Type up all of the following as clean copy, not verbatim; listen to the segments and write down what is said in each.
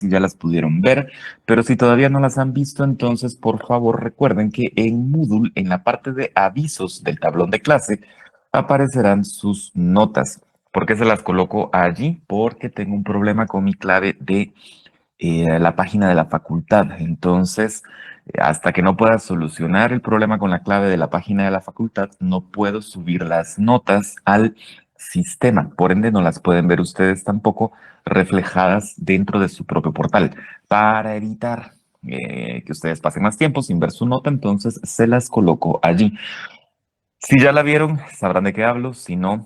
si ya las pudieron ver, pero si todavía no las han visto, entonces por favor recuerden que en Moodle, en la parte de avisos del tablón de clase, aparecerán sus notas. ¿Por qué se las coloco allí? Porque tengo un problema con mi clave de la página de la facultad. Entonces, hasta que no pueda solucionar el problema con la clave de la página de la facultad, no puedo subir las notas al sistema. Por ende, no las pueden ver ustedes tampoco reflejadas dentro de su propio portal. Para evitar que ustedes pasen más tiempo sin ver su nota, entonces se las coloco allí. Si ya la vieron, sabrán de qué hablo. Si no,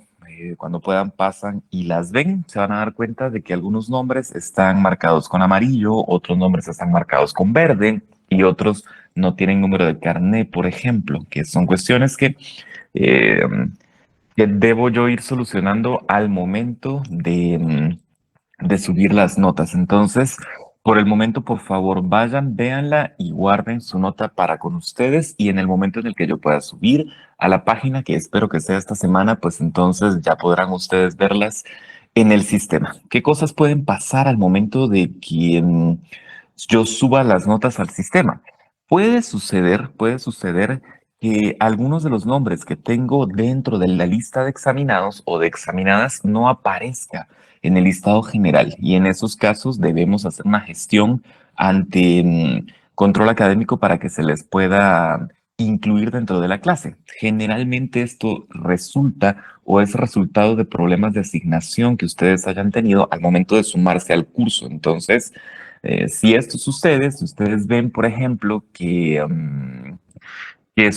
cuando puedan pasan y las ven, se van a dar cuenta de que algunos nombres están marcados con amarillo, otros nombres están marcados con verde y otros no tienen número de carné, por ejemplo, que son cuestiones eh, que debo yo ir solucionando al momento de subir las notas. Entonces, por el momento, por favor, vayan, véanla y guarden su nota para con ustedes y en el momento en el que yo pueda subir a la página, que espero que sea esta semana, pues entonces ya podrán ustedes verlas en el sistema. ¿Qué cosas pueden pasar al momento de que yo suba las notas al sistema? Puede suceder que algunos de los nombres que tengo dentro de la lista de examinados o de examinadas no aparezca en el listado general y en esos casos debemos hacer una gestión ante control académico para que se les pueda incluir dentro de la clase. Generalmente esto resulta o es resultado de problemas de asignación que ustedes hayan tenido al momento de sumarse al curso. Entonces, si esto sucede, si ustedes ven, por ejemplo, que que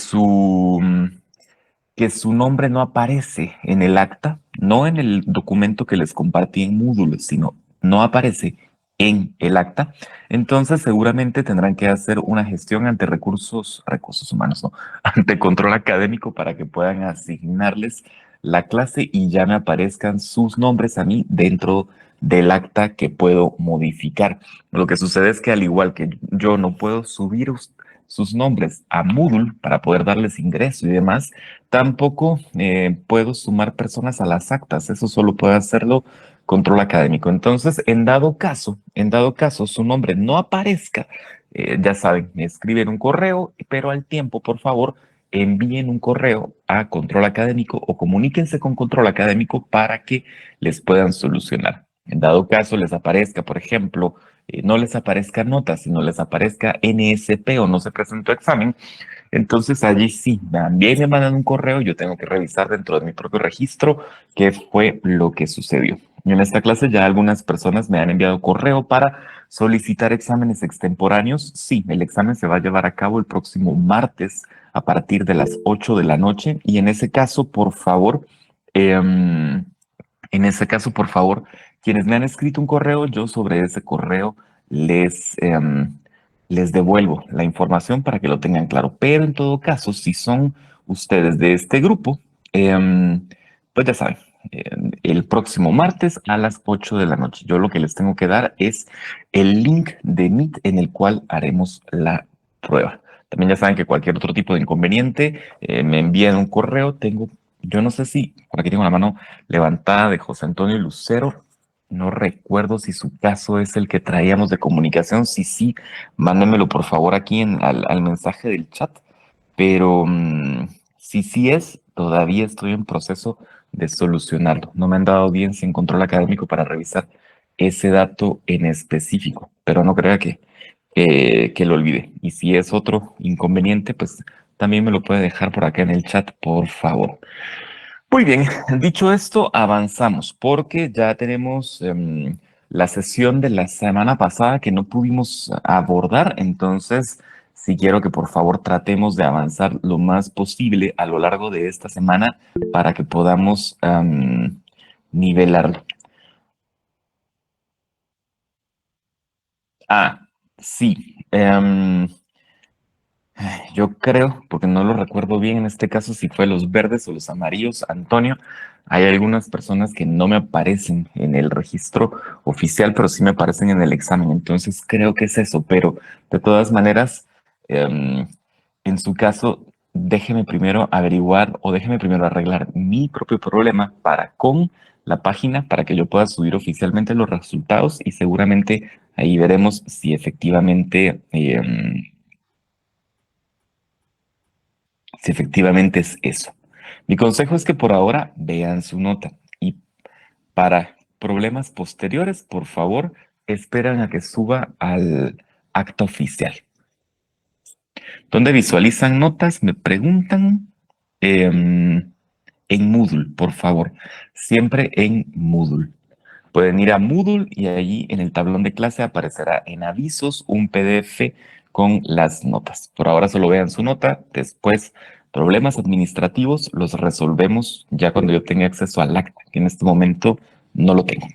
su nombre no aparece en el acta, no en el documento que les compartí en Moodle, sino no aparece en el acta, entonces seguramente tendrán que hacer una gestión ante recursos humanos, no, ante control académico para que puedan asignarles la clase y ya me aparezcan sus nombres a mí dentro del acta que puedo modificar. Lo que sucede es que al igual que yo no puedo subir sus nombres a Moodle para poder darles ingreso y demás, tampoco puedo sumar personas a las actas, eso solo puede hacerlo control académico. Entonces, en dado caso, su nombre no aparezca, ya saben, me escriben un correo, pero al tiempo, por favor, envíen un correo a control académico o comuníquense con control académico para que les puedan solucionar. En dado caso les aparezca, por ejemplo, no les aparezca nota, sino les aparezca NSP o no se presentó examen, entonces allí sí, también me mandan un correo, yo tengo que revisar dentro de mi propio registro qué fue lo que sucedió. Y en esta clase ya algunas personas me han enviado correo para solicitar exámenes extemporáneos. Sí, el examen se va a llevar a cabo el próximo martes a partir de las 8 de la noche y en ese caso, por favor, em, en ese caso, por favor, quienes me han escrito un correo, yo sobre ese correo les devuelvo la información para que lo tengan claro. Pero en todo caso, si son ustedes de este grupo, pues ya saben, el próximo martes a las 8 de la noche, yo lo que les tengo que dar es el link de Meet en el cual haremos la prueba. También ya saben que cualquier otro tipo de inconveniente, me envían un correo. Yo no sé si, por aquí tengo la mano levantada de José Antonio Lucero. No recuerdo si su caso es el que traíamos de comunicación. Si sí, mándenmelo por favor aquí al mensaje del chat. Pero si sí es, todavía estoy en proceso de solucionarlo. No me han dado bien sin control académico para revisar ese dato en específico. Pero no crea que lo olvide. Y si es otro inconveniente, pues también me lo puede dejar por acá en el chat, por favor. Muy bien, dicho esto, avanzamos porque ya tenemos la sesión de la semana pasada que no pudimos abordar, entonces sí quiero que por favor tratemos de avanzar lo más posible a lo largo de esta semana para que podamos nivelarlo. Ah, sí. Yo creo, porque no lo recuerdo bien en este caso, si fue los verdes o los amarillos, Antonio, hay algunas personas que no me aparecen en el registro oficial, pero sí me aparecen en el examen. Entonces creo que es eso, pero de todas maneras, em, en su caso, déjeme primero averiguar o déjeme primero arreglar mi propio problema para con la página para que yo pueda subir oficialmente los resultados y seguramente ahí veremos si efectivamente es eso. Mi consejo es que por ahora vean su nota y para problemas posteriores, por favor, esperan a que suba al acta oficial. ¿Dónde visualizan notas? Me preguntan. En Moodle, por favor. Siempre en Moodle. Pueden ir a Moodle y allí en el tablón de clase aparecerá en avisos un PDF con las notas. Por ahora solo vean su nota, después problemas administrativos los resolvemos ya cuando yo tenga acceso al acta, que en este momento no lo tengo.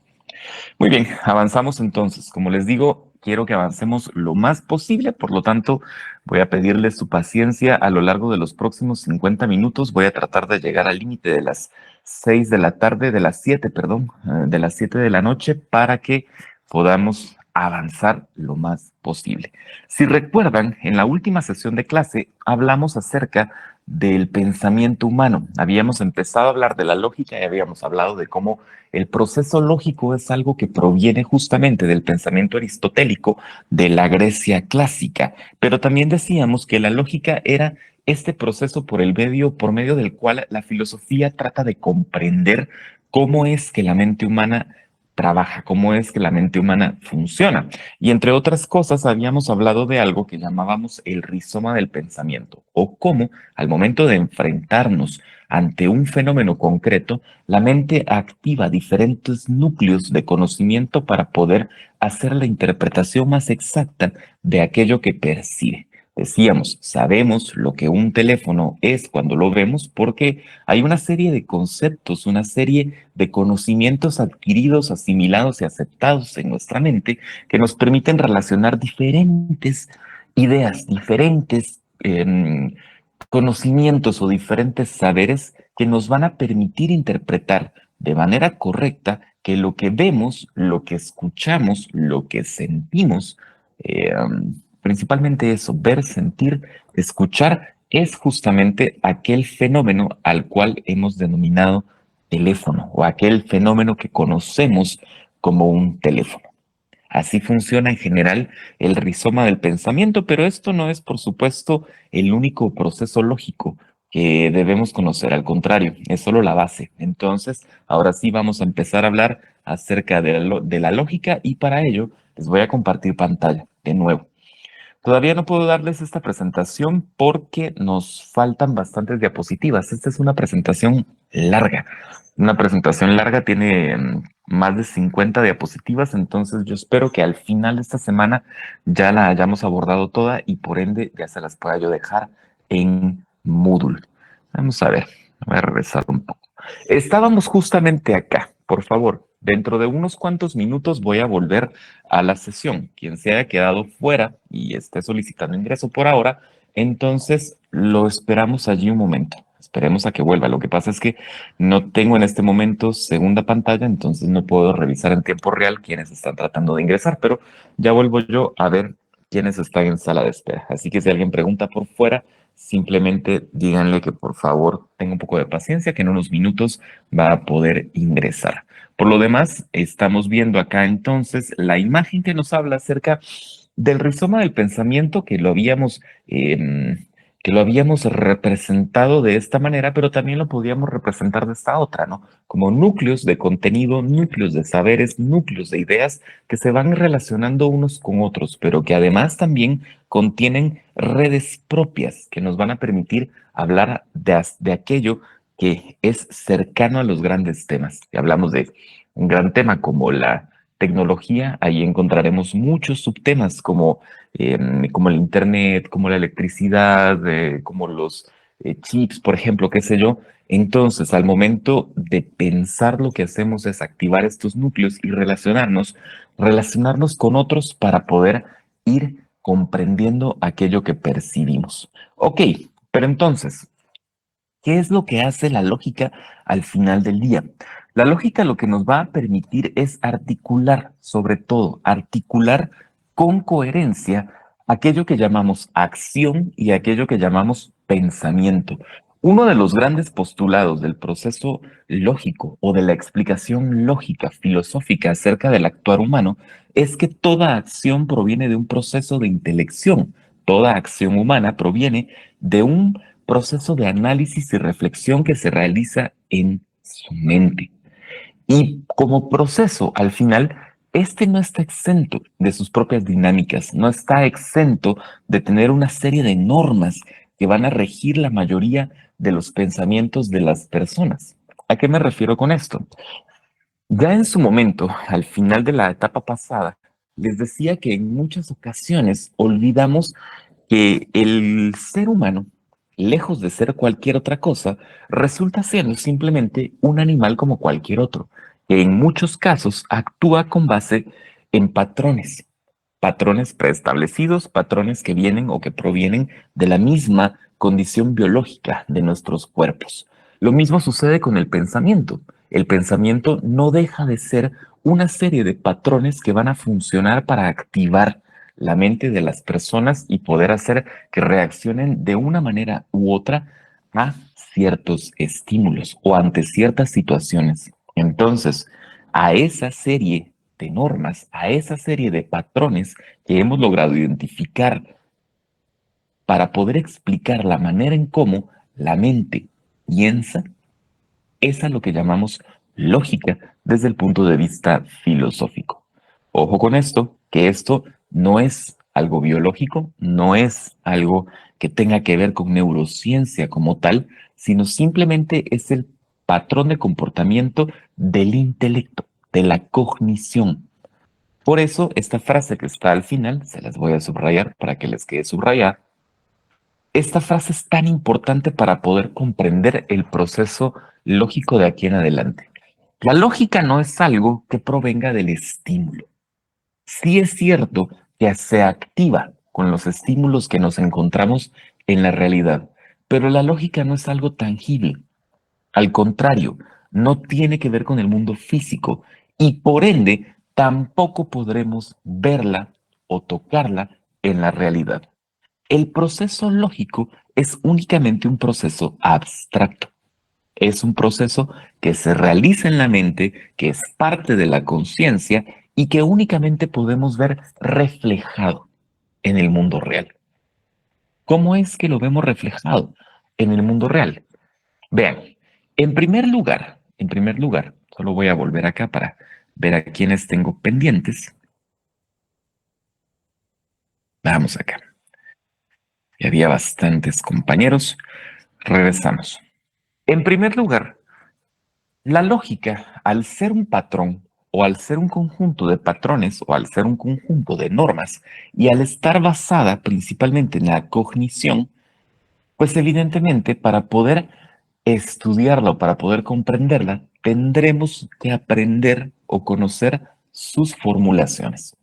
Muy bien, avanzamos entonces. Como les digo, quiero que avancemos lo más posible, por lo tanto, voy a pedirles su paciencia a lo largo de los próximos 50 minutos. Voy a tratar de llegar al límite de las 6 de la tarde, de las 7, perdón, de las 7 de la noche para que podamos avanzar lo más posible. Si recuerdan, en la última sesión de clase hablamos acerca del pensamiento humano. Habíamos empezado a hablar de la lógica y habíamos hablado de cómo el proceso lógico es algo que proviene justamente del pensamiento aristotélico de la Grecia clásica, pero también decíamos que la lógica era este proceso por medio del cual la filosofía trata de comprender cómo es que la mente humana trabaja, cómo es que la mente humana funciona. Y entre otras cosas, habíamos hablado de algo que llamábamos el rizoma del pensamiento, o cómo al momento de enfrentarnos ante un fenómeno concreto, la mente activa diferentes núcleos de conocimiento para poder hacer la interpretación más exacta de aquello que percibe. Decíamos, sabemos lo que un teléfono es cuando lo vemos porque hay una serie de conceptos, una serie de conocimientos adquiridos, asimilados y aceptados en nuestra mente que nos permiten relacionar diferentes ideas, diferentes conocimientos o diferentes saberes que nos van a permitir interpretar de manera correcta que lo que vemos, lo que escuchamos, lo que sentimos, principalmente eso, ver, sentir, escuchar, es justamente aquel fenómeno al cual hemos denominado teléfono o aquel fenómeno que conocemos como un teléfono. Así funciona en general el rizoma del pensamiento, pero esto no es, por supuesto, el único proceso lógico que debemos conocer. Al contrario, es solo la base. Entonces, ahora sí vamos a empezar a hablar acerca de la lógica y para ello les voy a compartir pantalla de nuevo. Todavía no puedo darles esta presentación porque nos faltan bastantes diapositivas. Esta es una presentación larga. Una presentación larga tiene más de 50 diapositivas, entonces yo espero que al final de esta semana ya la hayamos abordado toda y por ende ya se las pueda yo dejar en Moodle. Vamos a ver, voy a regresar un poco. Estábamos justamente acá. Por favor, dentro de unos cuantos minutos voy a volver a la sesión. Quien se haya quedado fuera y esté solicitando ingreso por ahora, entonces lo esperamos allí un momento. Esperemos a que vuelva. Lo que pasa es que no tengo en este momento segunda pantalla, entonces no puedo revisar en tiempo real quiénes están tratando de ingresar, pero ya vuelvo yo a ver quiénes están en sala de espera. Así que si alguien pregunta por fuera, simplemente díganle que por favor tenga un poco de paciencia, que en unos minutos va a poder ingresar. Por lo demás, estamos viendo acá entonces la imagen que nos habla acerca del rizoma del pensamiento que lo habíamos representado de esta manera, pero también lo podíamos representar de esta otra, ¿no? Como núcleos de contenido, núcleos de saberes, núcleos de ideas que se van relacionando unos con otros, pero que además también contienen redes propias que nos van a permitir hablar de aquello que es cercano a los grandes temas. Si hablamos de un gran tema como la tecnología, ahí encontraremos muchos subtemas como el Internet, como la electricidad, como los chips, por ejemplo, qué sé yo. Entonces, al momento de pensar, lo que hacemos es activar estos núcleos y relacionarnos con otros para poder ir comprendiendo aquello que percibimos. Ok, pero entonces, ¿qué es lo que hace la lógica al final del día? La lógica lo que nos va a permitir es articular, sobre todo, articular con coherencia aquello que llamamos acción y aquello que llamamos pensamiento. Uno de los grandes postulados del proceso lógico o de la explicación lógica filosófica acerca del actuar humano es que toda acción proviene de un proceso de intelección. Toda acción humana proviene de un proceso de análisis y reflexión que se realiza en su mente. Y como proceso, al final, este no está exento de sus propias dinámicas, no está exento de tener una serie de normas que van a regir la mayoría de los pensamientos de las personas. ¿A qué me refiero con esto? Ya en su momento, al final de la etapa pasada, les decía que en muchas ocasiones olvidamos que el ser humano, lejos de ser cualquier otra cosa, resulta siendo simplemente un animal como cualquier otro, que en muchos casos actúa con base en patrones, patrones preestablecidos, patrones que vienen o que provienen de la misma condición biológica de nuestros cuerpos. Lo mismo sucede con el pensamiento. El pensamiento no deja de ser una serie de patrones que van a funcionar para activar la mente de las personas y poder hacer que reaccionen de una manera u otra a ciertos estímulos o ante ciertas situaciones. Entonces, a esa serie de normas, a esa serie de patrones que hemos logrado identificar para poder explicar la manera en cómo la mente piensa, es a lo que llamamos lógica desde el punto de vista filosófico. Ojo con esto, que esto no es algo biológico, no es algo que tenga que ver con neurociencia como tal, sino simplemente es el patrón de comportamiento del intelecto, de la cognición. Por eso, esta frase que está al final, se las voy a subrayar para que les quede subrayada. Esta frase es tan importante para poder comprender el proceso lógico de aquí en adelante. La lógica no es algo que provenga del estímulo. Sí es cierto que se activa con los estímulos que nos encontramos en la realidad, pero la lógica no es algo tangible. Al contrario, no tiene que ver con el mundo físico y por ende tampoco podremos verla o tocarla en la realidad. El proceso lógico es únicamente un proceso abstracto. Es un proceso que se realiza en la mente, que es parte de la conciencia y que únicamente podemos ver reflejado en el mundo real. ¿Cómo es que lo vemos reflejado en el mundo real? Vean, en primer lugar, solo voy a volver acá para ver a quienes tengo pendientes. Vamos acá. Y había bastantes compañeros. Regresamos. En primer lugar, la lógica, al ser un patrón o al ser un conjunto de patrones o al ser un conjunto de normas y al estar basada principalmente en la cognición, pues evidentemente para poder estudiarla o para poder comprenderla, tendremos que aprender o conocer sus formulaciones.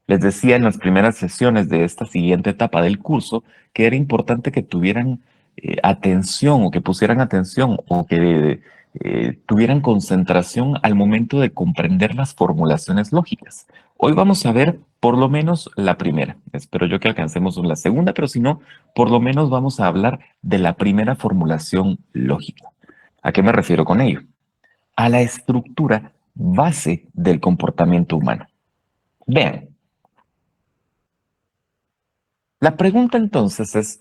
Les decía en las primeras sesiones de esta siguiente etapa del curso que era importante que tuvieran atención o que pusieran atención o que tuvieran concentración al momento de comprender las formulaciones lógicas. Hoy vamos a ver por lo menos la primera. Espero yo que alcancemos la segunda, pero si no, por lo menos vamos a hablar de la primera formulación lógica. ¿A qué me refiero con ello? A la estructura base del comportamiento humano. Vean, la pregunta entonces es,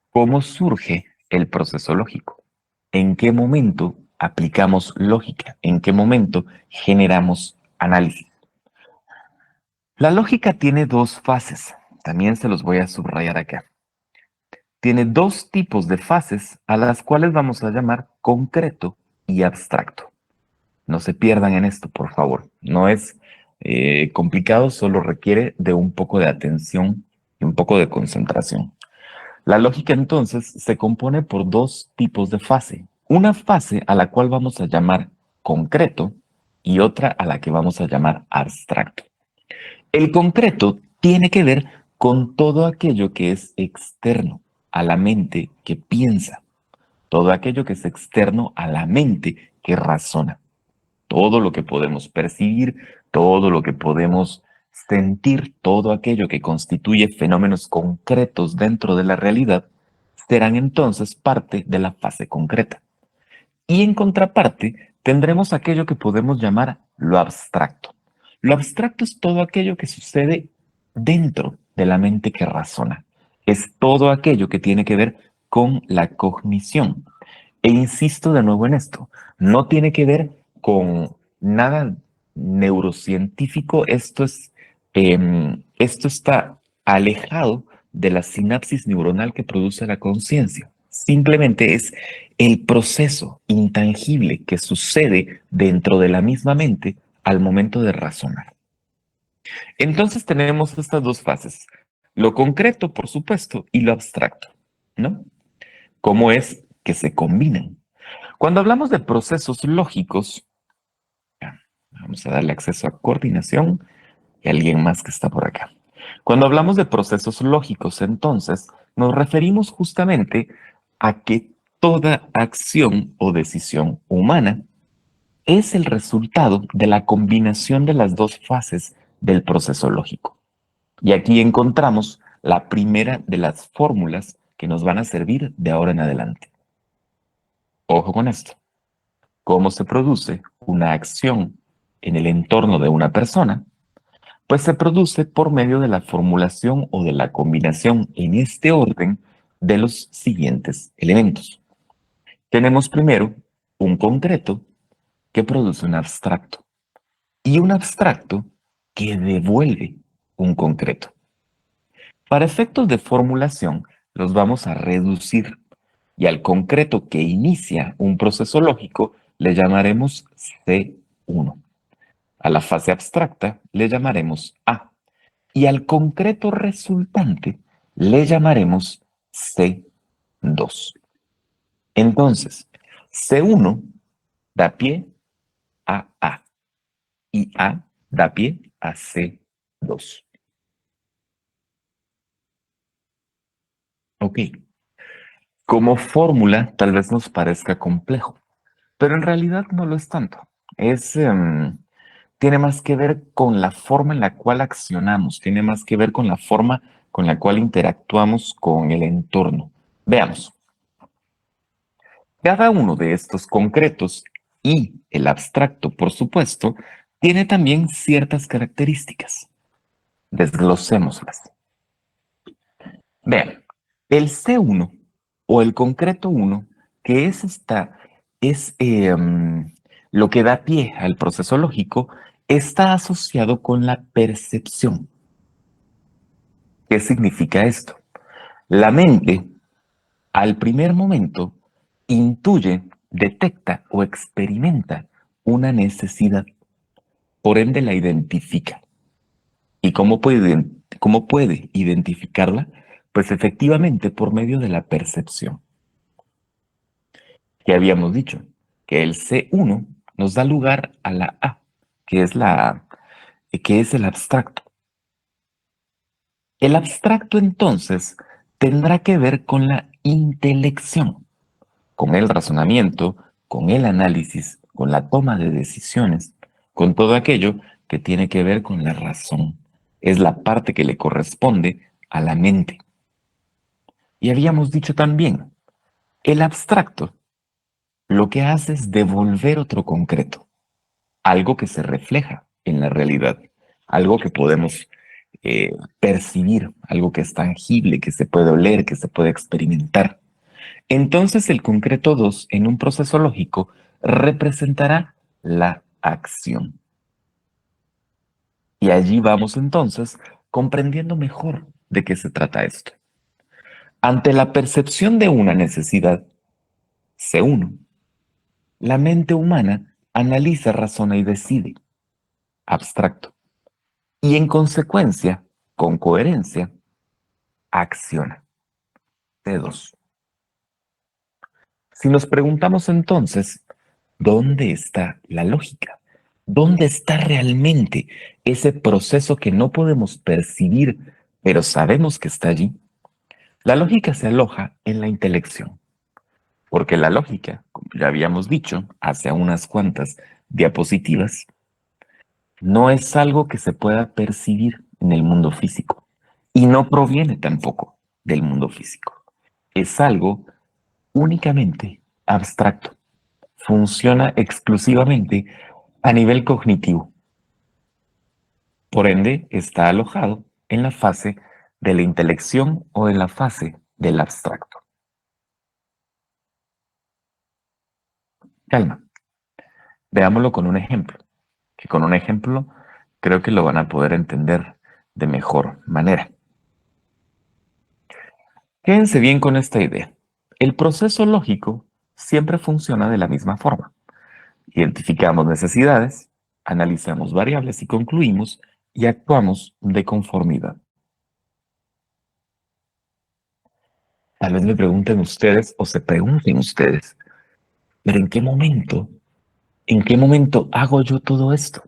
¿cómo surge el proceso lógico? ¿En qué momento aplicamos lógica? ¿En qué momento generamos análisis? La lógica tiene dos fases, también se los voy a subrayar acá. Tiene dos tipos de fases a las cuales vamos a llamar concreto y abstracto. No se pierdan en esto, por favor. No es complicado, solo requiere de un poco de atención y un poco de concentración. La lógica entonces se compone por dos tipos de fase. Una fase a la cual vamos a llamar concreto y otra a la que vamos a llamar abstracto. El concreto tiene que ver con todo aquello que es externo a la mente que piensa, todo aquello que es externo a la mente que razona, todo lo que podemos percibir, todo lo que podemos sentir, todo aquello que constituye fenómenos concretos dentro de la realidad serán entonces parte de la fase concreta. Y en contraparte, tendremos aquello que podemos llamar lo abstracto. Lo abstracto es todo aquello que sucede dentro de la mente que razona. Es todo aquello que tiene que ver con la cognición. E insisto de nuevo en esto, no tiene que ver con nada neurocientífico, esto está alejado de la sinapsis neuronal que produce la conciencia. Simplemente es el proceso intangible que sucede dentro de la misma mente al momento de razonar. Entonces tenemos estas dos fases, lo concreto, por supuesto, y lo abstracto, ¿no? ¿Cómo es que se combinan? Cuando hablamos de procesos lógicos, vamos a darle acceso a coordinación y a alguien más que está por acá. Cuando hablamos de procesos lógicos, entonces, nos referimos justamente a que toda acción o decisión humana es el resultado de la combinación de las dos fases del proceso lógico. Y aquí encontramos la primera de las fórmulas que nos van a servir de ahora en adelante. Ojo con esto. ¿Cómo se produce una acción en el entorno de una persona? Pues se produce por medio de la formulación o de la combinación en este orden de los siguientes elementos. Tenemos primero un concreto que produce un abstracto y un abstracto que devuelve un concreto. Para efectos de formulación, los vamos a reducir y al concreto que inicia un proceso lógico le llamaremos C1. A la fase abstracta le llamaremos A y al concreto resultante le llamaremos C2. Entonces, C1 da pie a A y A da pie a C2. Ok, como fórmula tal vez nos parezca complejo, pero en realidad no lo es tanto. Es, tiene más que ver con la forma en la cual accionamos, tiene más que ver con la forma con la cual interactuamos con el entorno. Veamos. Cada uno de estos concretos y el abstracto, por supuesto, tiene también ciertas características. Desglosémoslas. Vean, el C1 o el concreto 1, que es lo que da pie al proceso lógico, está asociado con la percepción. ¿Qué significa esto? La mente, al primer momento, intuye, detecta o experimenta una necesidad, por ende la identifica. ¿Y cómo puede identificarla? Pues efectivamente por medio de la percepción. Que habíamos dicho que el C1 nos da lugar a la A, que es que es el abstracto. El abstracto entonces tendrá que ver con la intelección, con el razonamiento, con el análisis, con la toma de decisiones, con todo aquello que tiene que ver con la razón. Es la parte que le corresponde a la mente. Y habíamos dicho también, el abstracto lo que hace es devolver otro concreto, algo que se refleja en la realidad, algo que podemos percibir, algo que es tangible, que se puede oler, que se puede experimentar. Entonces el concreto 2 en un proceso lógico representará la acción. Y allí vamos entonces comprendiendo mejor de qué se trata esto. Ante la percepción de una necesidad, C1, la mente humana analiza, razona y decide, abstracto. Y en consecuencia, con coherencia, acciona, C2. Si nos preguntamos entonces, ¿dónde está la lógica? ¿Dónde está realmente ese proceso que no podemos percibir, pero sabemos que está allí? La lógica se aloja en la intelección, porque la lógica, como ya habíamos dicho hace unas cuantas diapositivas, no es algo que se pueda percibir en el mundo físico y no proviene tampoco del mundo físico. es algo únicamente abstracto. Funciona exclusivamente a nivel cognitivo. Por ende, está alojado en la fase de la intelección o en la fase del abstracto. Calma. Veámoslo con un ejemplo, que con un ejemplo creo que lo van a poder entender de mejor manera. Quédense bien con esta idea. El proceso lógico siempre funciona de la misma forma. Identificamos necesidades, analizamos variables y concluimos y actuamos de conformidad. Tal vez me pregunten ustedes o se pregunten ustedes, pero en qué momento hago yo todo esto?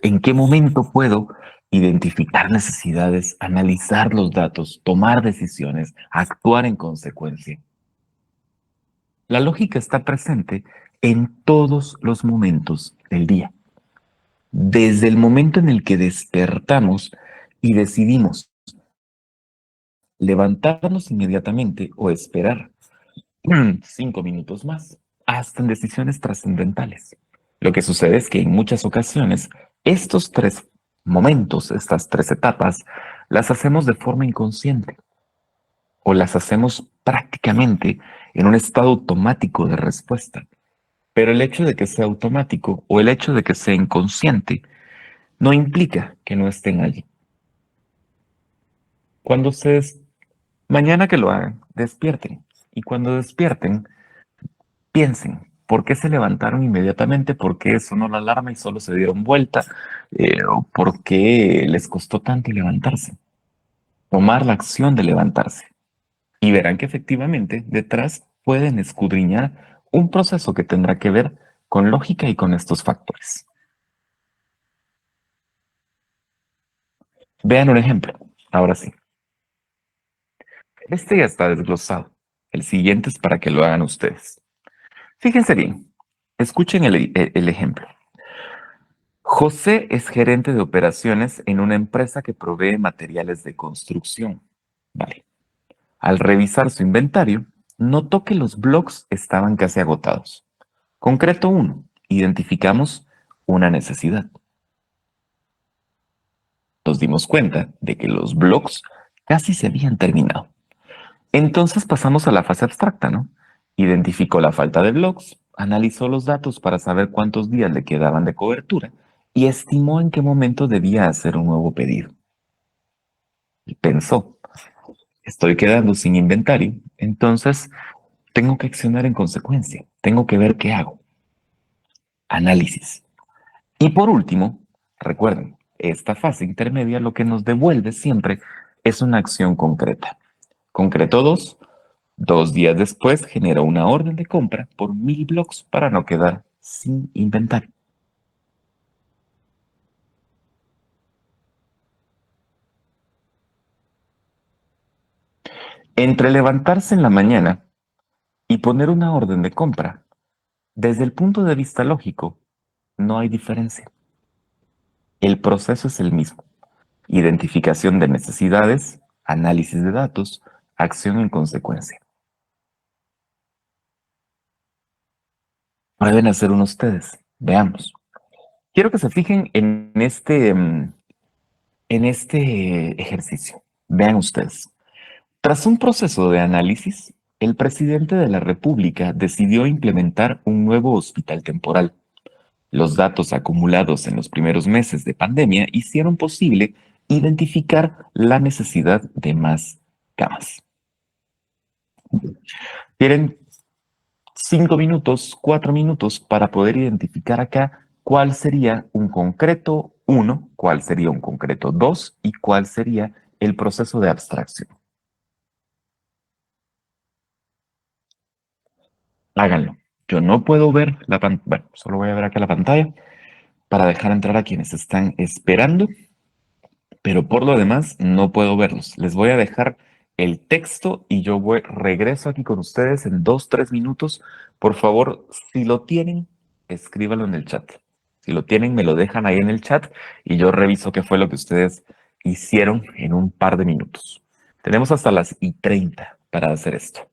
¿En qué momento puedo identificar necesidades, analizar los datos, tomar decisiones, actuar en consecuencia? La lógica está presente en todos los momentos del día. Desde el momento en el que despertamos y decidimos levantarnos inmediatamente o esperar 5 minutos más, hasta en decisiones trascendentales. Lo que sucede es que en muchas ocasiones estos tres momentos, estas tres etapas, las hacemos de forma inconsciente o las hacemos prácticamente en un estado automático de respuesta. Pero el hecho de que sea automático o el hecho de que sea inconsciente no implica que no estén allí. Cuando ustedes, mañana que lo hagan, despierten. Y cuando despierten, piensen, ¿por qué se levantaron inmediatamente? ¿Por qué sonó la alarma y solo se dieron vuelta? ¿O por qué les costó tanto levantarse? Tomar la acción de levantarse. Y verán que efectivamente detrás pueden escudriñar un proceso que tendrá que ver con lógica y con estos factores. Vean un ejemplo. Ahora sí. Este ya está desglosado. El siguiente es para que lo hagan ustedes. Fíjense bien. Escuchen el ejemplo. José es gerente de operaciones en una empresa que provee materiales de construcción. Vale. Al revisar su inventario, notó que los bloques estaban casi agotados. Concreto 1. Identificamos una necesidad. Nos dimos cuenta de que los bloques casi se habían terminado. Entonces pasamos a la fase abstracta, ¿no? Identificó la falta de bloques, analizó los datos para saber cuántos días le quedaban de cobertura y estimó en qué momento debía hacer un nuevo pedido. Y pensó, estoy quedando sin inventario, entonces tengo que accionar en consecuencia, tengo que ver qué hago. Análisis. Y por último, recuerden, esta fase intermedia lo que nos devuelve siempre es una acción concreta. Concreto 2. 2 días después generó una orden de compra por 1000 bloques para no quedar sin inventario. Entre levantarse en la mañana y poner una orden de compra, desde el punto de vista lógico, no hay diferencia. El proceso es el mismo. Identificación de necesidades, análisis de datos, acción en consecuencia. Prueben hacer uno ustedes. Veamos. Quiero que se fijen en este ejercicio. Vean ustedes. Tras un proceso de análisis, el presidente de la República decidió implementar un nuevo hospital temporal. Los datos acumulados en los primeros meses de pandemia hicieron posible identificar la necesidad de más camas. Tienen 5 minutos, 4 minutos para poder identificar acá cuál sería un concreto 1, cuál sería un concreto 2 y cuál sería el proceso de abstracción. Háganlo. Yo no puedo ver la pantalla, bueno, solo voy a ver acá la pantalla para dejar entrar a quienes están esperando, pero por lo demás no puedo verlos. Les voy a dejar el texto y yo regreso aquí con ustedes en 2, 3 minutos. Por favor, si lo tienen, escríbanlo en el chat. Si lo tienen, me lo dejan ahí en el chat y yo reviso qué fue lo que ustedes hicieron en un par de minutos. Tenemos hasta las y 30 para hacer esto.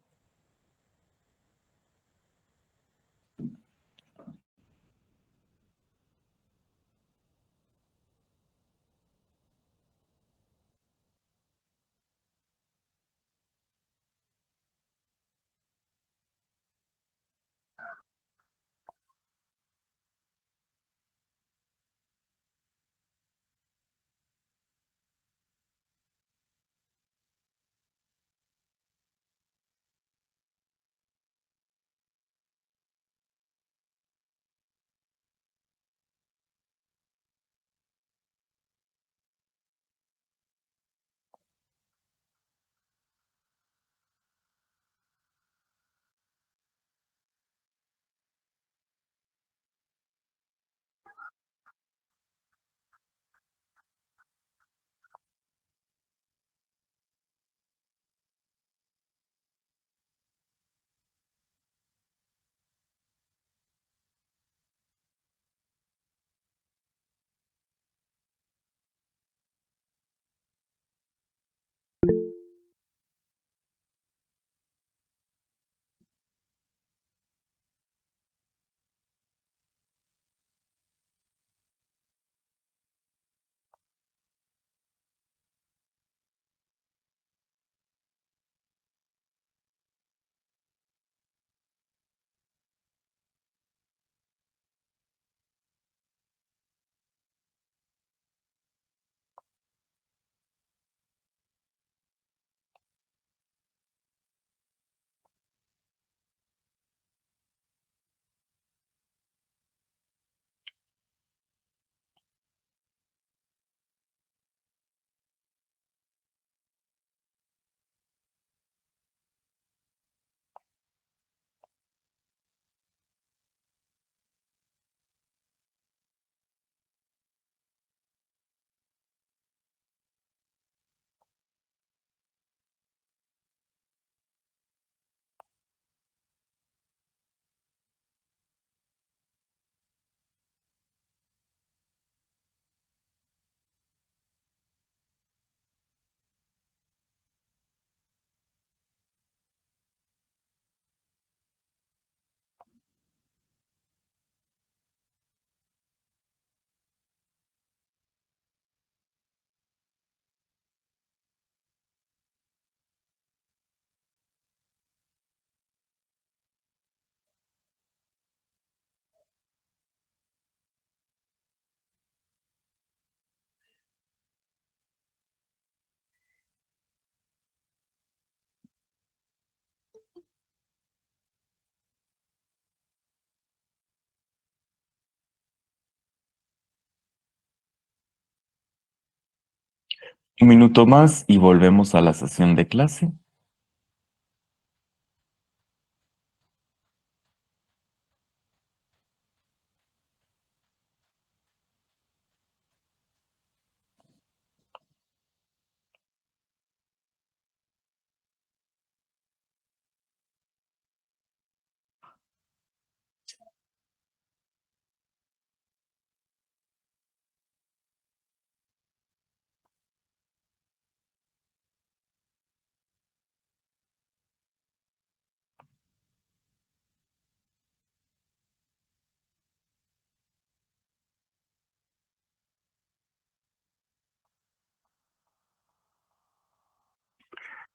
Un minuto más y volvemos a la sesión de clase.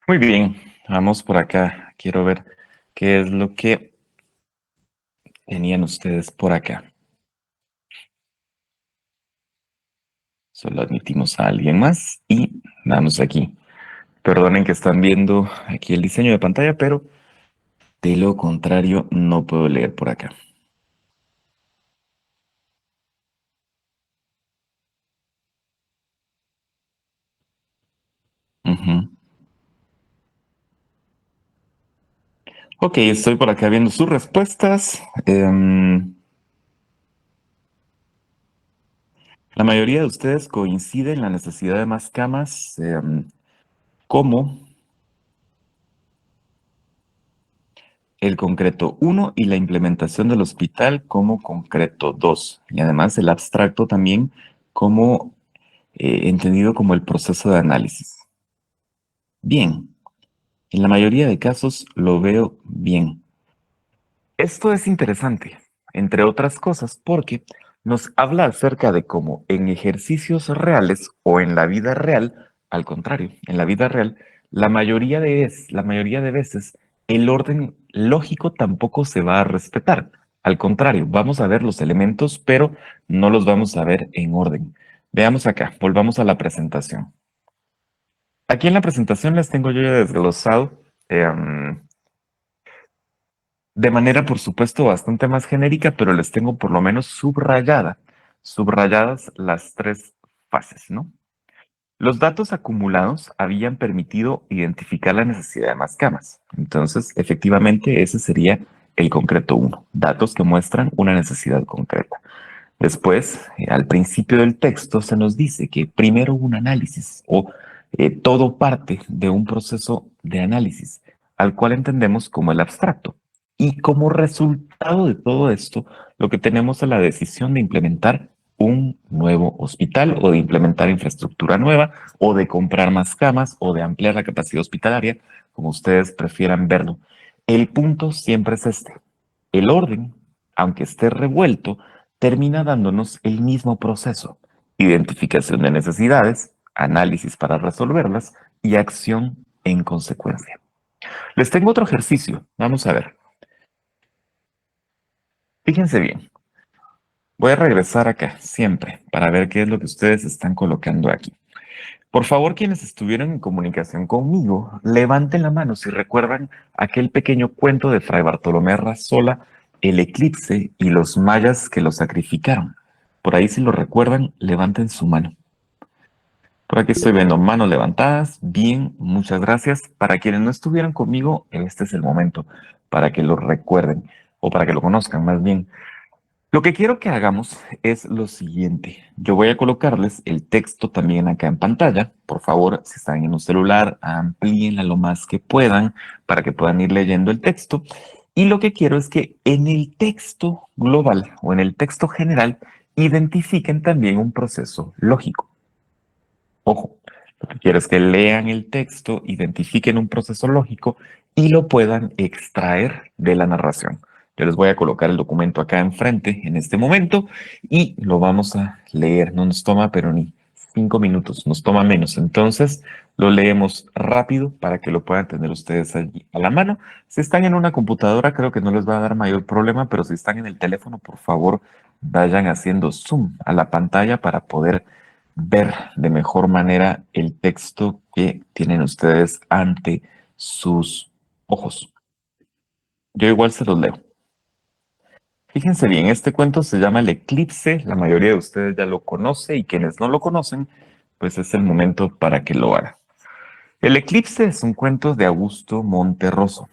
Muy bien, vamos por acá. Quiero ver qué es lo que tenían ustedes por acá. Solo admitimos a alguien más y damos aquí. Perdonen que están viendo aquí el diseño de pantalla, pero de lo contrario no puedo leer por acá. Ujú. Ok, estoy por acá viendo sus respuestas. La mayoría de ustedes coinciden en la necesidad de más camas como el concreto uno y la implementación del hospital como concreto 2. Y además el abstracto también como entendido como el proceso de análisis. Bien, En la mayoría de casos lo veo bien. Esto es interesante, entre otras cosas, porque nos habla acerca de cómo en ejercicios reales o en la vida real, al contrario, en la vida real, la mayoría de veces el orden lógico tampoco se va a respetar. Al contrario, vamos a ver los elementos, pero no los vamos a ver en orden. Veamos acá, volvamos a la presentación. Aquí en la presentación les tengo yo ya desglosado de manera, por supuesto, bastante más genérica, pero les tengo por lo menos subrayadas las tres fases, ¿no? Los datos acumulados habían permitido identificar la necesidad de más camas. Entonces, efectivamente, ese sería el concreto uno, datos que muestran una necesidad concreta. Después, al principio del texto se nos dice que primero un análisis o todo parte de un proceso de análisis, al cual entendemos como el abstracto. Y como resultado de todo esto, lo que tenemos es la decisión de implementar un nuevo hospital o de implementar infraestructura nueva o de comprar más camas o de ampliar la capacidad hospitalaria, como ustedes prefieran verlo. El punto siempre es este. El orden, aunque esté revuelto, termina dándonos el mismo proceso: identificación de necesidades, análisis para resolverlas y acción en consecuencia. Les tengo otro ejercicio. Vamos a ver. Fíjense bien. Voy a regresar acá siempre para ver qué es lo que ustedes están colocando aquí. Por favor, quienes estuvieron en comunicación conmigo, levanten la mano si recuerdan aquel pequeño cuento de Fray Bartolomé Razola, El eclipse y los mayas que lo sacrificaron. Por ahí, si lo recuerdan, levanten su mano. Por aquí estoy viendo manos levantadas. Bien, muchas gracias. Para quienes no estuvieron conmigo, este es el momento para que lo recuerden o para que lo conozcan más bien. Lo que quiero que hagamos es lo siguiente. Yo voy a colocarles el texto también acá en pantalla. Por favor, si están en un celular, amplíenla lo más que puedan para que puedan ir leyendo el texto. Y lo que quiero es que en el texto global o en el texto general identifiquen también un proceso lógico. Ojo, lo que quiero es que lean el texto, identifiquen un proceso lógico y lo puedan extraer de la narración. Yo les voy a colocar el documento acá enfrente en este momento y lo vamos a leer. No nos toma, pero ni 5 minutos, nos toma menos. Entonces, lo leemos rápido para que lo puedan tener ustedes allí a la mano. Si están en una computadora, creo que no les va a dar mayor problema, pero si están en el teléfono, por favor, vayan haciendo zoom a la pantalla para poder ver de mejor manera el texto que tienen ustedes ante sus ojos. Yo igual se los leo. Fíjense bien, este cuento se llama El eclipse, la mayoría de ustedes ya lo conoce y quienes no lo conocen, pues es el momento para que lo hagan. El eclipse es un cuento de Augusto Monterroso.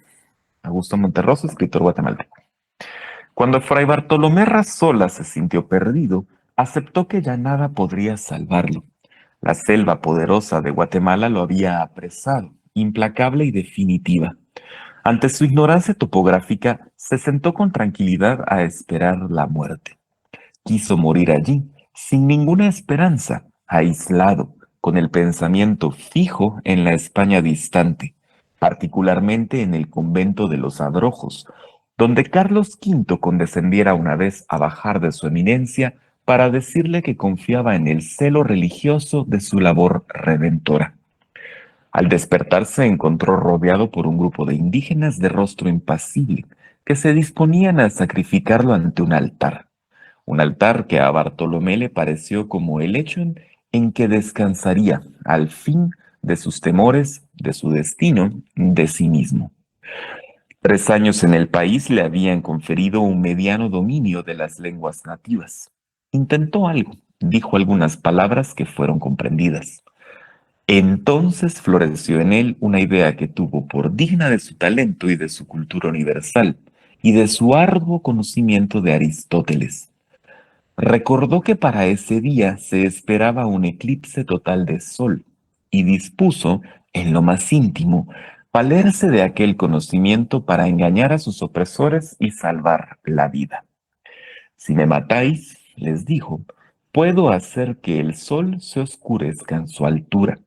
Augusto Monterroso, escritor guatemalteco. Cuando Fray Bartolomé Razola se sintió perdido, aceptó que ya nada podría salvarlo. La selva poderosa de Guatemala lo había apresado, implacable y definitiva. Ante su ignorancia topográfica, se sentó con tranquilidad a esperar la muerte. Quiso morir allí, sin ninguna esperanza, aislado, con el pensamiento fijo en la España distante, particularmente en el convento de los Abrojos, donde Carlos V condescendiera una vez a bajar de su eminencia para decirle que confiaba en el celo religioso de su labor redentora. Al despertar se encontró rodeado por un grupo de indígenas de rostro impasible que se disponían a sacrificarlo ante un altar que a Bartolomé le pareció como el hecho en que descansaría al fin de sus temores, de su destino, de sí mismo. 3 años en el país le habían conferido un mediano dominio de las lenguas nativas. Intentó algo, dijo algunas palabras que fueron comprendidas. Entonces floreció en él una idea que tuvo por digna de su talento y de su cultura universal, y de su arduo conocimiento de Aristóteles. Recordó que para ese día se esperaba un eclipse total de sol, y dispuso, en lo más íntimo, valerse de aquel conocimiento para engañar a sus opresores y salvar la vida. Si me matáis, les dijo, puedo hacer que el sol se oscurezca en su altura.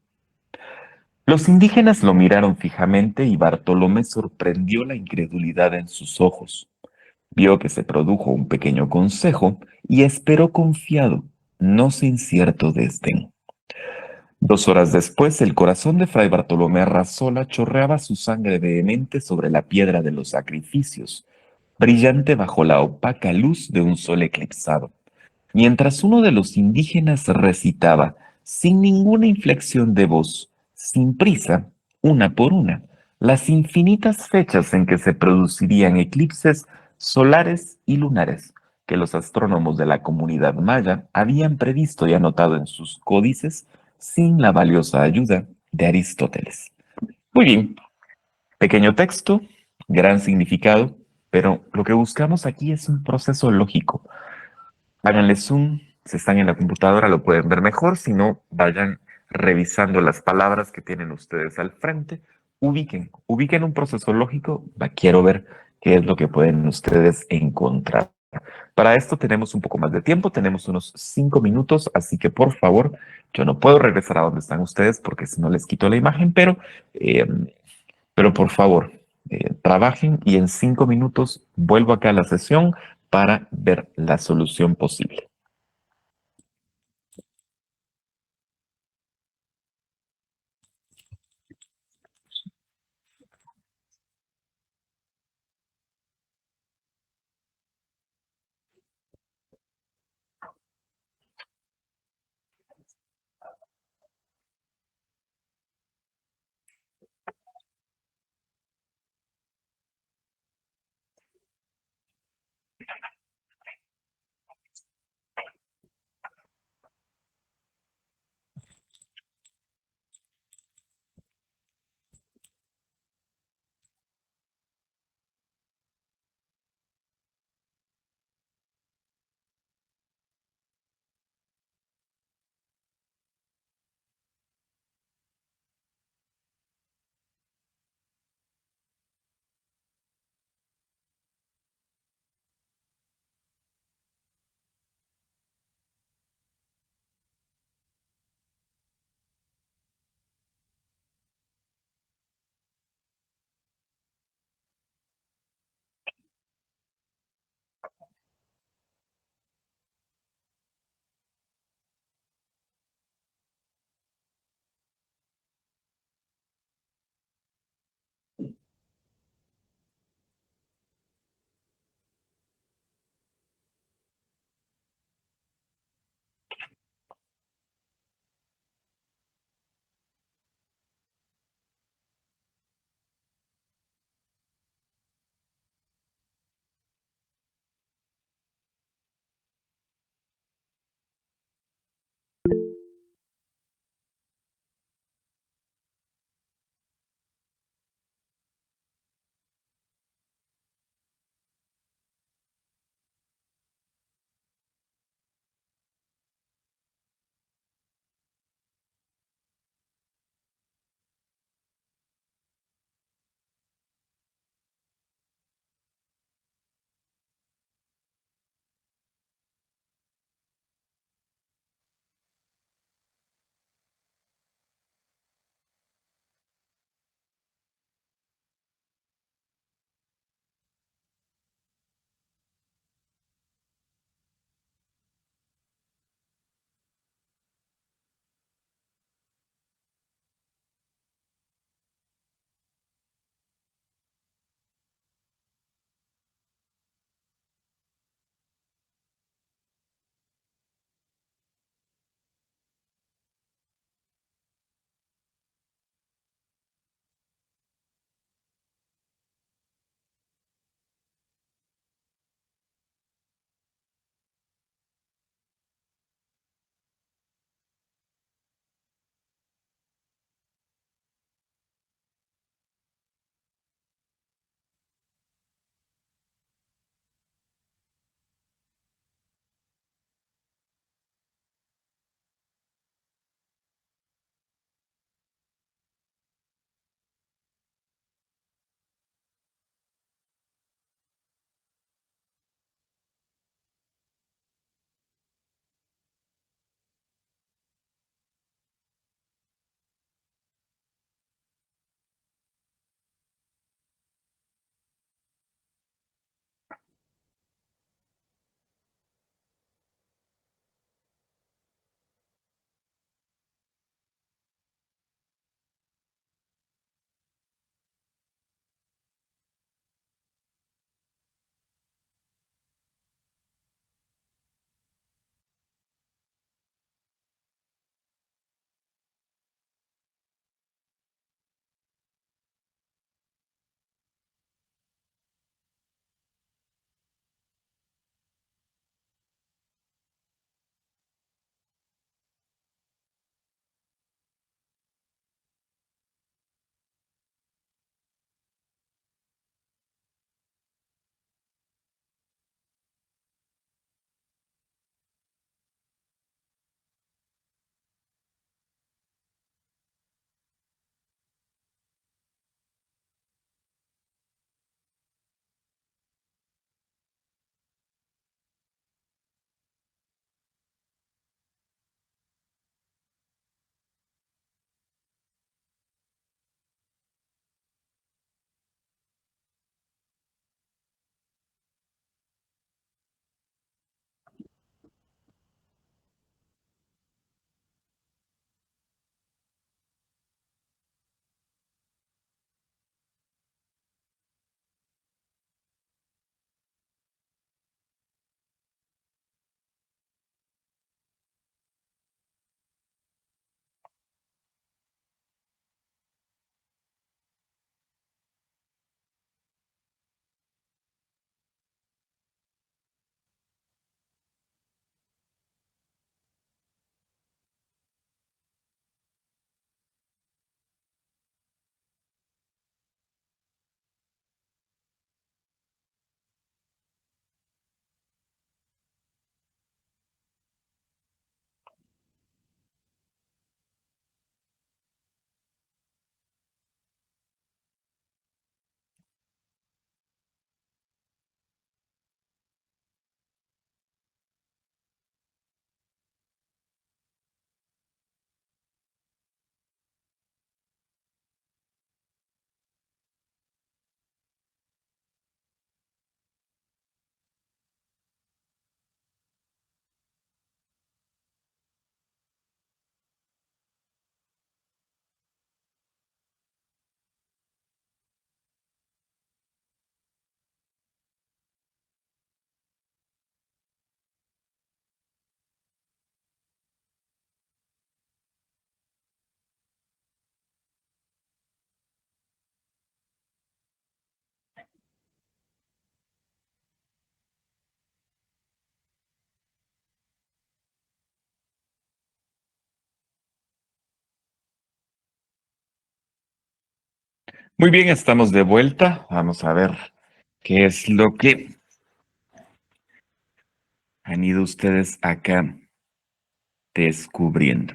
Los indígenas lo miraron fijamente y Bartolomé sorprendió la incredulidad en sus ojos. Vio que se produjo un pequeño consejo y esperó confiado, no sin cierto desdén. 2 horas después, el corazón de Fray Bartolomé Arrazola chorreaba su sangre vehemente sobre la piedra de los sacrificios, brillante bajo la opaca luz de un sol eclipsado. Mientras uno de los indígenas recitaba, sin ninguna inflexión de voz, sin prisa, una por una, las infinitas fechas en que se producirían eclipses solares y lunares que los astrónomos de la comunidad maya habían previsto y anotado en sus códices sin la valiosa ayuda de Aristóteles. Muy bien, pequeño texto, gran significado, pero lo que buscamos aquí es un proceso lógico. Háganle zoom, si están en la computadora lo pueden ver mejor, si no, vayan revisando las palabras que tienen ustedes al frente, ubiquen un proceso lógico, quiero ver qué es lo que pueden ustedes encontrar. Para esto tenemos un poco más de tiempo, tenemos unos 5 minutos, así que por favor, yo no puedo regresar a donde están ustedes porque si no les quito la imagen, eh, pero por favor, trabajen y en 5 minutos vuelvo acá a la sesión para ver la solución posible. Muy bien, estamos de vuelta. Vamos a ver qué es lo que han ido ustedes acá descubriendo.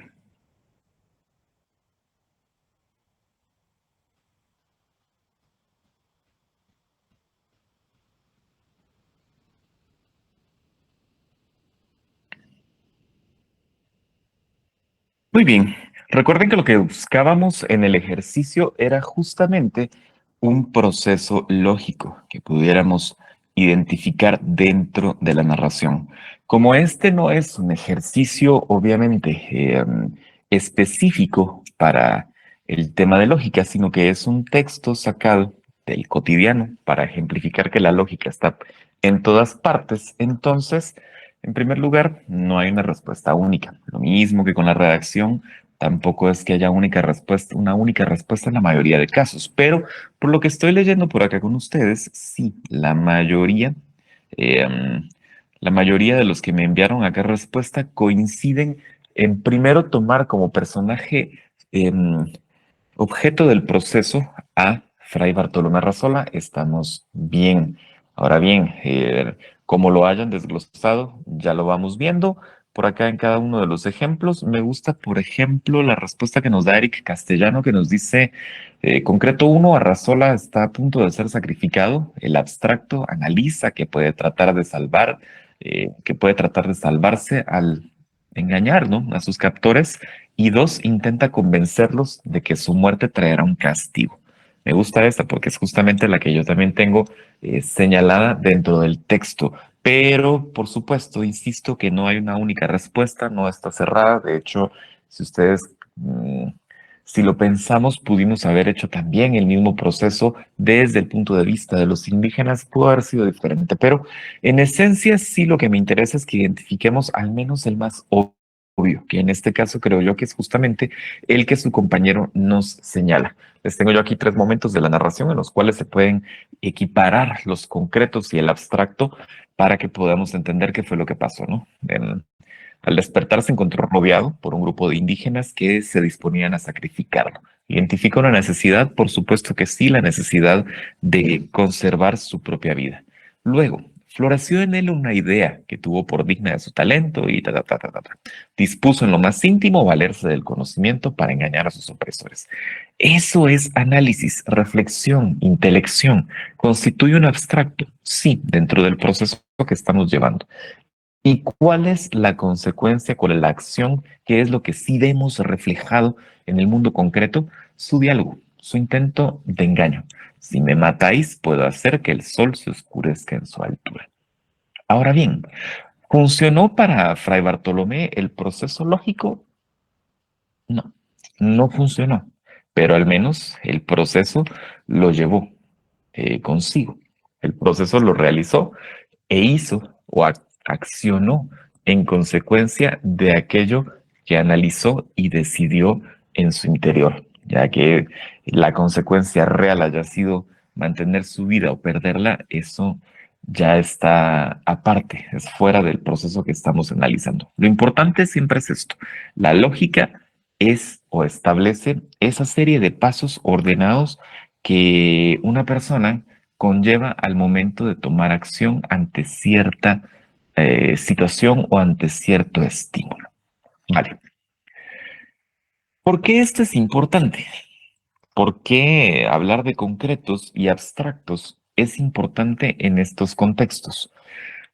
Muy bien. Recuerden que lo que buscábamos en el ejercicio era justamente un proceso lógico que pudiéramos identificar dentro de la narración. Como este no es un ejercicio, obviamente, específico para el tema de lógica, sino que es un texto sacado del cotidiano para ejemplificar que la lógica está en todas partes, entonces en primer lugar, no hay una respuesta única. Lo mismo que con la redacción, tampoco es que haya una única respuesta en la mayoría de casos. Pero por lo que estoy leyendo por acá con ustedes, sí, eh, la mayoría de los que me enviaron acá respuesta coinciden en primero tomar como personaje objeto del proceso a Fray Bartolomé Arrazola, estamos bien. Ahora bien, como lo hayan desglosado, ya lo vamos viendo. Por acá en cada uno de los ejemplos, me gusta, por ejemplo, la respuesta que nos da Eric Castellano, que nos dice, concreto uno, Arrazola está a punto de ser sacrificado. El abstracto analiza que puede tratar de salvarse al engañar, ¿no?, a sus captores y dos, intenta convencerlos de que su muerte traerá un castigo. Me gusta esta porque es justamente la que yo también tengo señalada dentro del texto. Pero, por supuesto, insisto que no hay una única respuesta, no está cerrada. De hecho, si ustedes, mm, si lo pensamos, pudimos haber hecho también el mismo proceso desde el punto de vista de los indígenas, pudo haber sido diferente. Pero, en esencia, sí lo que me interesa es que identifiquemos al menos el más obvio, que en este caso creo yo que es justamente el que su compañero nos señala. Les tengo yo aquí tres momentos de la narración en los cuales se pueden equiparar los concretos y el abstracto para que podamos entender qué fue lo que pasó, ¿no? Al despertar se encontró rodeado por un grupo de indígenas que se disponían a sacrificarlo. ¿Identifica una necesidad? Por supuesto que sí, la necesidad de conservar su propia vida. Luego, floreció en él una idea que tuvo por digna de su talento y ta, ta, ta, ta, ta, ta. Dispuso en lo más íntimo valerse del conocimiento para engañar a sus opresores. Eso es análisis, reflexión, intelección. ¿Constituye un abstracto? Sí, dentro del proceso que estamos llevando. ¿Y cuál es la consecuencia, cuál es la acción? ¿Qué es lo que sí vemos reflejado en el mundo concreto? Su diálogo, su intento de engaño. Si me matáis, puedo hacer que el sol se oscurezca en su altura. Ahora bien, ¿funcionó para Fray Bartolomé el proceso lógico? No, no funcionó, pero al menos el proceso lo llevó consigo. El proceso lo realizó e hizo o accionó en consecuencia de aquello que analizó y decidió en su interior, ya que la consecuencia real haya sido mantener su vida o perderla, eso ya está aparte, es fuera del proceso que estamos analizando. Lo importante siempre es esto, la lógica es o establece esa serie de pasos ordenados que una persona conlleva al momento de tomar acción ante cierta situación o ante cierto estímulo. Vale. ¿Por qué esto es importante? ¿Por qué hablar de concretos y abstractos es importante en estos contextos?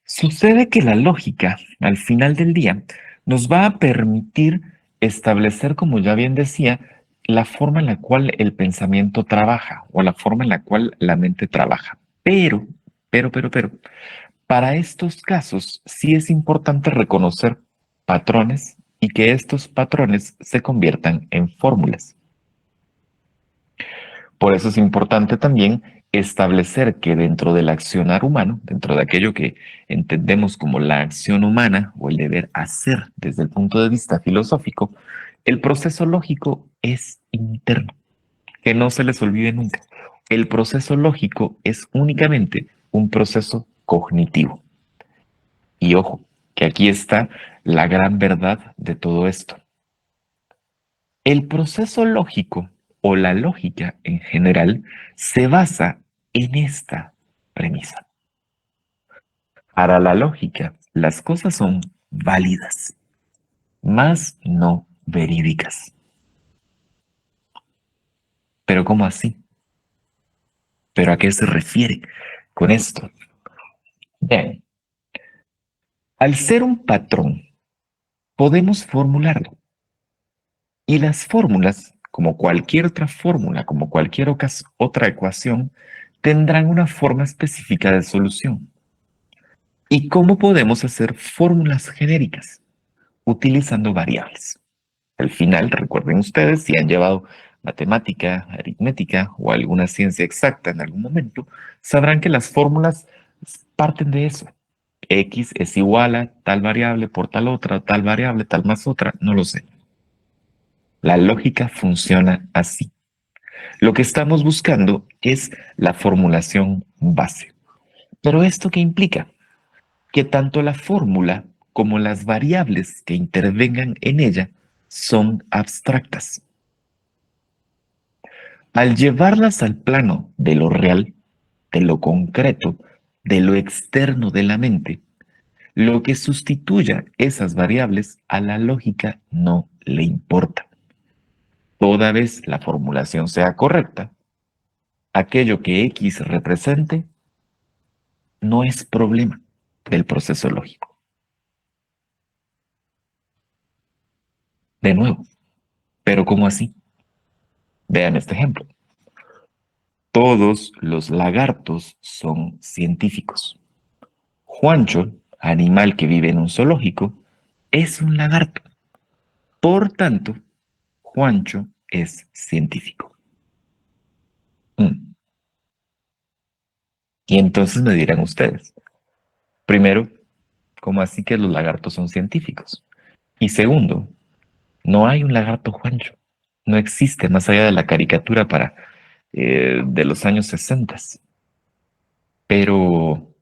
Sucede que la lógica, al final del día, nos va a permitir establecer, como ya bien decía, la forma en la cual el pensamiento trabaja o la forma en la cual la mente trabaja. Pero, para estos casos sí es importante reconocer patrones y que estos patrones se conviertan en fórmulas. Por eso es importante también establecer que dentro del accionar humano, dentro de aquello que entendemos como la acción humana o el deber hacer desde el punto de vista filosófico, el proceso lógico es interno, que no se les olvide nunca. El proceso lógico es únicamente un proceso cognitivo. Y ojo, que aquí está la gran verdad de todo esto. El proceso lógico o la lógica en general se basa en esta premisa. Para la lógica, las cosas son válidas, mas no verídicas. ¿Pero cómo así? ¿Pero a qué se refiere con esto? Bien, al ser un patrón, podemos formularlo. Y las fórmulas, como cualquier otra fórmula, como cualquier otra ecuación, tendrán una forma específica de solución. ¿Y cómo podemos hacer fórmulas genéricas? Utilizando variables. Al final, recuerden ustedes, si han llevado matemática, aritmética o alguna ciencia exacta en algún momento, sabrán que las fórmulas parten de eso. X es igual a tal variable por tal otra, tal variable, tal más otra, no lo sé. La lógica funciona así. Lo que estamos buscando es la formulación base. ¿Pero esto qué implica? Que tanto la fórmula como las variables que intervengan en ella son abstractas. Al llevarlas al plano de lo real, de lo concreto, de lo externo de la mente, lo que sustituya esas variables a la lógica no le importa. Toda vez la formulación sea correcta, aquello que X represente no es problema del proceso lógico. De nuevo, ¿pero cómo así? Vean este ejemplo. Todos los lagartos son científicos. Juancho, animal que vive en un zoológico, es un lagarto. Por tanto, Juancho es científico. Mm. Y entonces me dirán ustedes, primero, ¿cómo así que los lagartos son científicos? Y segundo, no hay un lagarto Juancho. No existe más allá de la caricatura de los años 60. Pero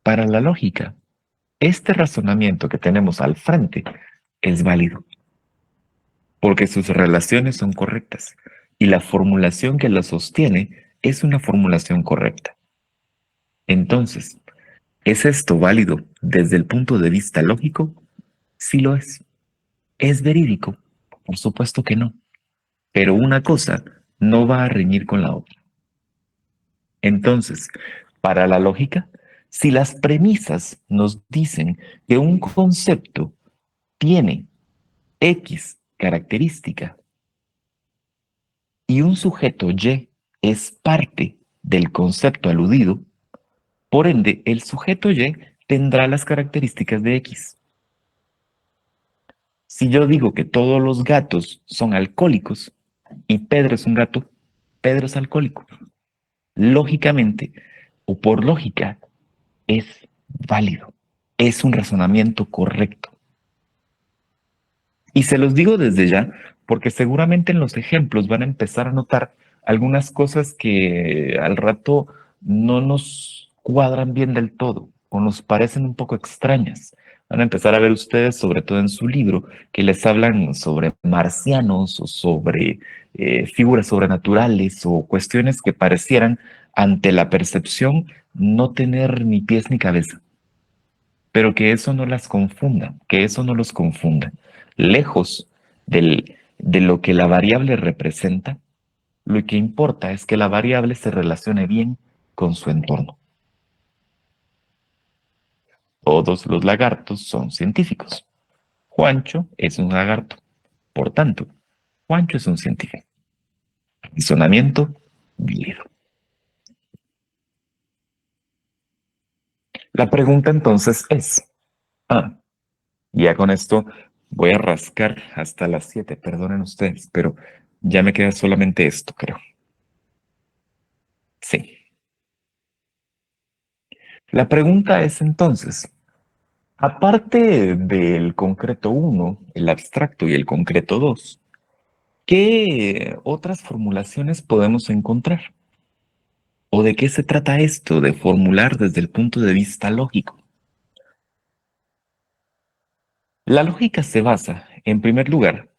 para la lógica, este razonamiento que tenemos al frente es válido, porque sus relaciones son correctas y la formulación que lo sostiene es una formulación correcta. Entonces, ¿es esto válido desde el punto de vista lógico? Sí lo es. ¿Es verídico? Por supuesto que no. Pero una cosa no va a reñir con la otra. Entonces, para la lógica, si las premisas nos dicen que un concepto tiene X característica y un sujeto Y es parte del concepto aludido, por ende, el sujeto Y tendrá las características de X. Si yo digo que todos los gatos son alcohólicos y Pedro es un gato, Pedro es alcohólico. Lógicamente, o por lógica, es válido. Es un razonamiento correcto. Y se los digo desde ya, porque seguramente en los ejemplos van a empezar a notar algunas cosas que al rato no nos cuadran bien del todo o nos parecen un poco extrañas. Van a empezar a ver ustedes, sobre todo en su libro, que les hablan sobre marcianos o sobre figuras sobrenaturales o cuestiones que parecieran ante la percepción no tener ni pies ni cabeza, pero que eso no las confunda, que eso no los confunda. Lejos de lo que la variable representa, lo que importa es que la variable se relacione bien con su entorno. Todos los lagartos son científicos. Juancho es un lagarto. Por tanto, Juancho es un científico. Razonamiento válido. La pregunta entonces es, ya con esto voy a rascar hasta las 7, perdonen ustedes, pero ya me queda solamente esto, creo. Sí. La pregunta es entonces, aparte del concreto 1, el abstracto y el concreto 2, ¿qué otras formulaciones podemos encontrar? ¿O de qué se trata esto de formular desde el punto de vista lógico? La lógica se basa, en primer lugar,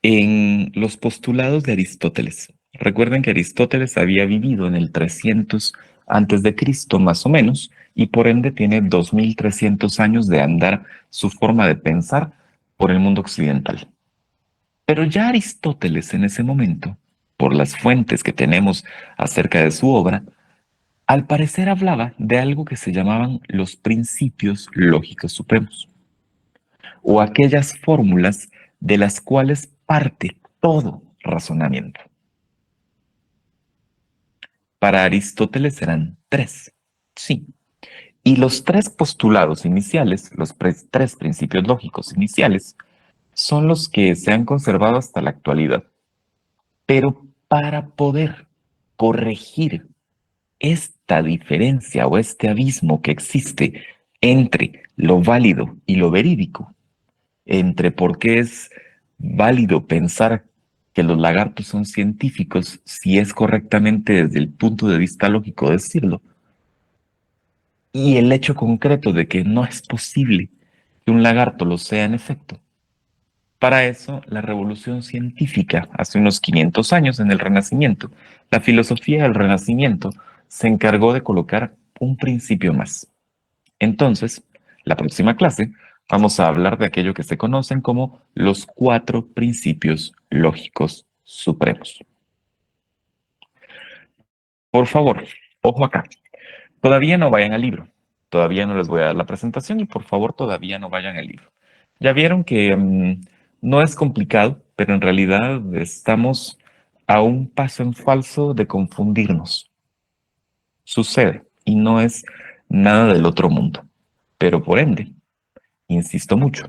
en los postulados de Aristóteles. Recuerden que Aristóteles había vivido en el 300 antes de Cristo más o menos y por ende tiene 2300 años de andar su forma de pensar por el mundo occidental. Pero ya Aristóteles en ese momento, por las fuentes que tenemos acerca de su obra, al parecer hablaba de algo que se llamaban los principios lógicos supremos, o aquellas fórmulas de las cuales parte todo razonamiento. Para Aristóteles eran tres, sí. Y los tres postulados iniciales, los tres principios lógicos iniciales, son los que se han conservado hasta la actualidad. Pero para poder corregir esta diferencia o este abismo que existe entre lo válido y lo verídico, entre por qué es válido pensar que los lagartos son científicos si es correctamente desde el punto de vista lógico decirlo, y el hecho concreto de que no es posible que un lagarto lo sea en efecto. Para eso, la revolución científica, hace unos 500 años en el Renacimiento, la filosofía del Renacimiento se encargó de colocar un principio más. Entonces, la próxima clase vamos a hablar de aquello que se conocen como los cuatro principios lógicos supremos. Por favor, ojo acá. Todavía no vayan al libro. Todavía no les voy a dar la presentación y por favor todavía no vayan al libro. Ya vieron que no es complicado, pero en realidad estamos a un paso en falso de confundirnos. Sucede y no es nada del otro mundo. Pero por ende, insisto mucho,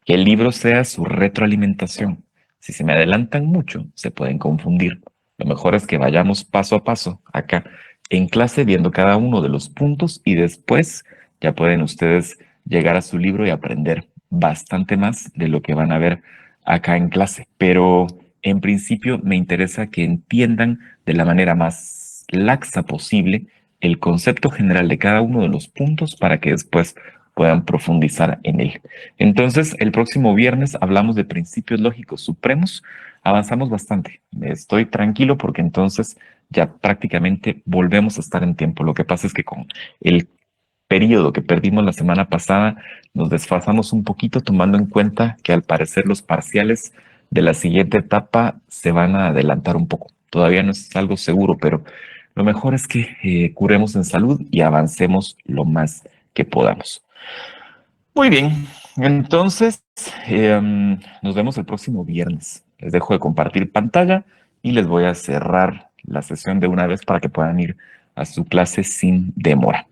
que el libro sea su retroalimentación. Si se me adelantan mucho, se pueden confundir. Lo mejor es que vayamos paso a paso acá en clase viendo cada uno de los puntos y después ya pueden ustedes llegar a su libro y aprender bastante más de lo que van a ver acá en clase. Pero en principio me interesa que entiendan de la manera más laxa posible el concepto general de cada uno de los puntos para que después puedan profundizar en él. Entonces, el próximo viernes hablamos de principios lógicos supremos. Avanzamos bastante. Estoy tranquilo porque entonces ya prácticamente volvemos a estar en tiempo. Lo que pasa es que con el periodo que perdimos la semana pasada, nos desfasamos un poquito tomando en cuenta que al parecer los parciales de la siguiente etapa se van a adelantar un poco. Todavía no es algo seguro, pero lo mejor es que curemos en salud y avancemos lo más que podamos. Muy bien, entonces nos vemos el próximo viernes. Les dejo de compartir pantalla y les voy a cerrar la sesión de una vez para que puedan ir a su clase sin demora.